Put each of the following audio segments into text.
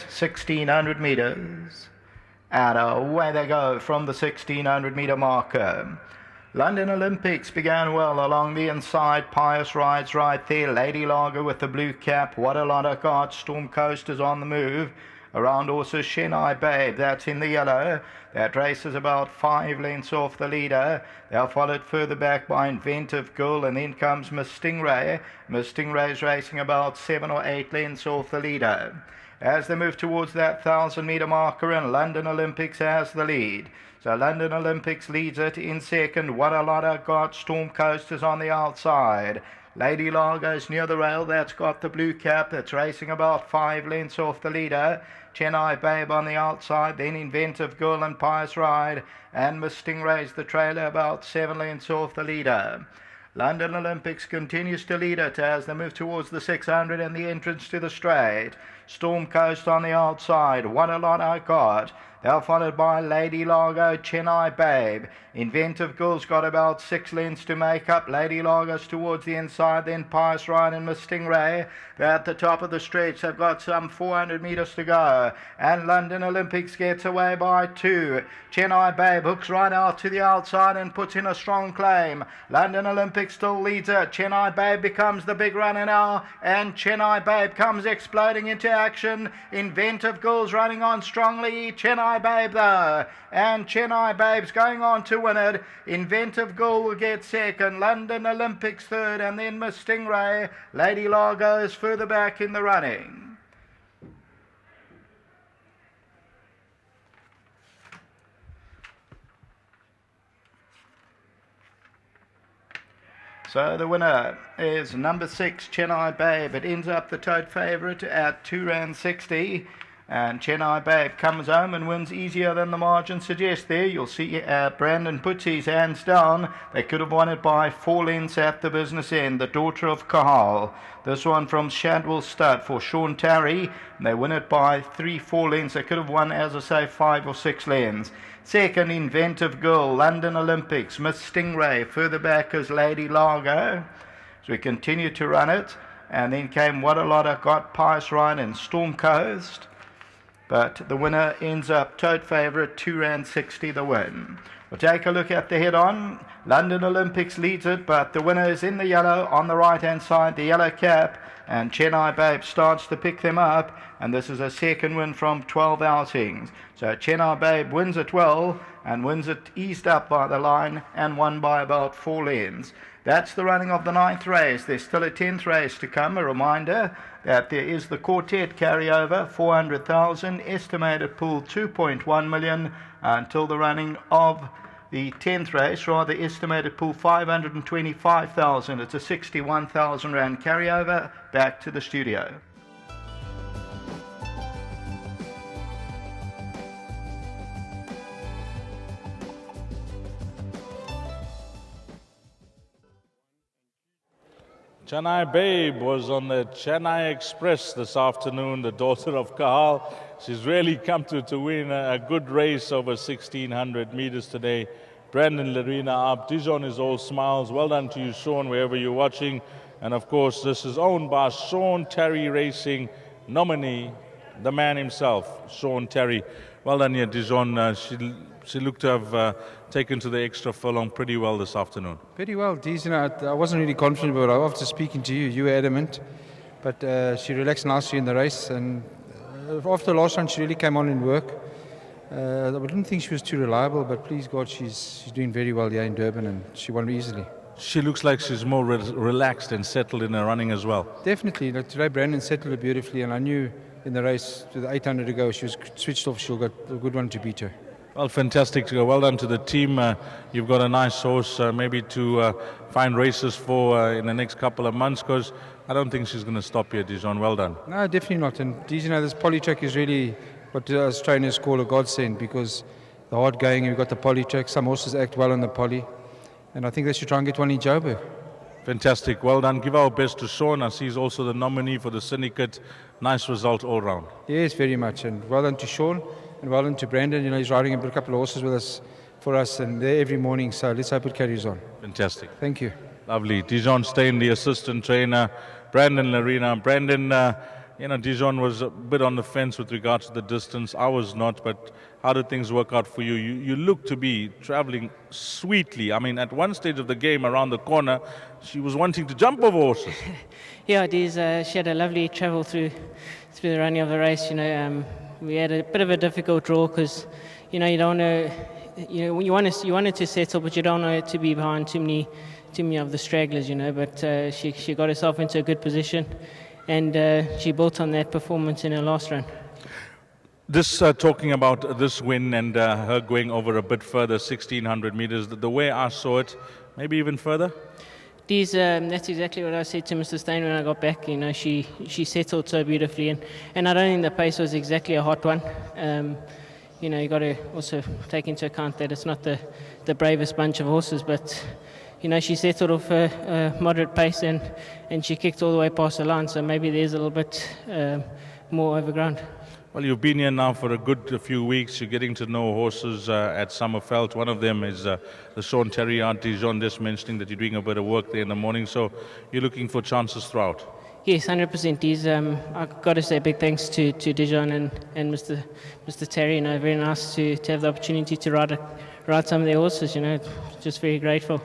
1600 meters. And away they go from the 1600 meter marker. London Olympics began well along the inside. Pious rides right there. Lady Lager with the blue cap. What a lot of God. Storm Coast is on the move. Around also CHENNAI Babe, that's in the yellow. That race is about 5 lengths off the leader. They're followed further back by Inventive Girl, and then comes Miss Stingray. Miss Stingray's racing about 7 or 8 lengths off the leader. As they move towards that 1000 meter marker, and London Olympics has the lead. So London Olympics leads it in second. What a lot of God. Storm Coast is on the outside. Lady Largo's near the rail. That's got the blue cap. It's racing about 5 lengths off the leader. CHENNAI Babe on the outside. Then Inventive Girl and Pious Ride. And Miss Stingray's the trailer, about 7 lengths off the leader. London Olympics continues to lead it as they move towards the 600 and the entrance to the straight. Storm Coast on the outside. What a lot I got. They're followed by Lady Largo, CHENNAI Babe. Inventive Girl's got about 6 lengths to make up. Lady Largo's towards the inside, then Pious Ride and Miss Stingray. They're at the top of the stretch. They've got some 400 meters to go. And London Olympics gets away by 2. CHENNAI Babe hooks right out to the outside and puts in a strong claim. London Olympics still leads it. CHENNAI Babe becomes the big runner now. And CHENNAI Babe comes exploding into action. Inventive Girl's running on strongly. CHENNAI Babe though. And CHENNAI Babe's going on to win it. Inventive Girl will get second. London Olympics third. And then Miss Stingray. Lady Largo is further back in the running. So the winner is number 6, CHENNAI Babe. It ends up the tote favourite at £2.60. And CHENNAI Babe comes home and wins easier than the margin suggests there. You'll see Brandon puts his hands down. They could have won it by 4 lengths at the business end. The daughter of Kahal. This one from Shadwell Stud for Sean Tarry. They win it by 3-4 lengths. They could have won, as I say, 5 or 6 lengths. Second, Inventive Girl, London Olympics. Miss Stingray. Further back is Lady Largo. So we continue to run it. And then came What a Lot I Got, Pious Ride and Storm Coast. But the winner ends up tote favourite, £2.60 the win. We'll take a look at the head-on. London Olympics leads it, but the winner is in the yellow on the right-hand side, the yellow cap. And CHENNAI Babe starts to pick them up. And this is a second win from 12 outings. So CHENNAI Babe wins it well and wins it eased up by the line and won by about 4 lengths. That's the running of the 9th race. There's still a 10th race to come. A reminder that there is the quartet carryover, 400,000, estimated pool 2.1 million until the running of the 10th race, rather estimated pool 525,000. It's a 61,000 rand carryover. Back to the studio. CHENNAI Babe was on the Chennai Express this afternoon, the daughter of Kahal. She's really come to win a good race over 1,600 meters today. Brandon Lerena up. Dijon is all smiles. Well done to you, Sean, wherever you're watching. And of course, this is owned by Sean Terry Racing nominee, the man himself, Sean Terry. Well done here, Dijon. She looked to have taken to the extra furlong pretty well this afternoon. Pretty well, Deez. I wasn't really confident, but after speaking to you, you were adamant. But she relaxed nicely in the race, and after the last one, she really came on in work. I didn't think she was too reliable, but please God, she's doing very well here in Durban, and she won easily. She looks like she's more relaxed and settled in her running as well. Definitely. Today, Brandon settled her beautifully, and I knew in the race to the 800 to go, she was switched off. She'll got a good one to beat her. Well, fantastic. Well done to the team. You've got a nice horse maybe to find races for in the next couple of months, because I don't think she's going to stop here, Dijon. Well done. No, definitely not. And this poly track is really what us trainers call a godsend, because the hard going, you've got the poly track. Some horses act well on the poly, and I think they should try and get one in Joburg. Fantastic. Well done. Give our best to Sean, as he's also the nominee for the syndicate. Nice result all round. Yes, very much. And well done to Sean. And well done to Brandon. He's riding a couple of horses with us for us, and they're every morning. So let's hope it carries on. Fantastic. Thank you. Lovely. Dijon Stein, the assistant trainer. Brandon Lerena. Brandon, You know, Dijon was a bit on the fence with regards to the distance. I was not, but how did things work out for you? You look to be traveling sweetly. I mean, at one stage of the game, around the corner, she was wanting to jump over horses. Yeah, it is. She had a lovely travel through the running of the race. You know, we had a bit of a difficult draw because, you know, you don't want to, you know, you want it to settle, but you don't want it to be behind too many of the stragglers. You know, but she got herself into a good position, and she built on that performance in her last run. This talking about this win and her going over a bit further, 1600 meters. The way I saw it, maybe even further. That's exactly what I said to Mr. Steyn when I got back. You know, she settled so beautifully, and I don't think the pace was exactly a hot one. You know, you got to also take into account that it's not the bravest bunch of horses, but you know, she settled off a moderate pace and she kicked all the way past the line. So maybe there's a little bit more overground. Well, you've been here now for a good few weeks. You're getting to know horses at Summerfeld. One of them is the Sean Terry Aunt Dijon, just mentioning that you're doing a bit of work there in the morning. So you're looking for chances throughout. Yes, 100%. I've got to say big thanks to Dijon and Mr. Terry. You know, very nice to have the opportunity to ride some of their horses. You know, just very grateful.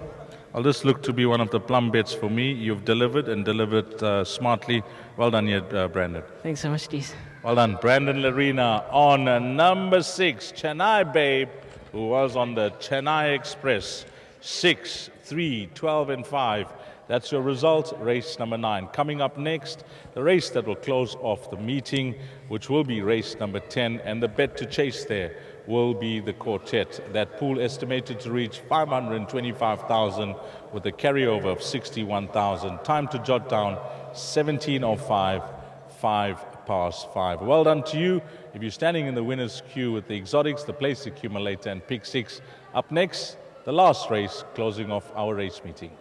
Well, this looked to be one of the plum bets for me. You've delivered and delivered smartly. Well done here, Brandon. Thanks so much, Dees. Well done, Brandon Larina on number 6, Chennai Babe, who was on the Chennai Express, 6, 3, 12 and 5. That's your result, race number 9. Coming up next, the race that will close off the meeting, which will be race number 10, and the bet to chase there will be the quartet. That pool estimated to reach 525,000 with a carryover of 61,000. Time to jot down 17:05, 5:05. Well done to you. If you're standing in the winner's queue with the exotics, the place accumulator and pick 6. Up next, the last race closing off our race meeting.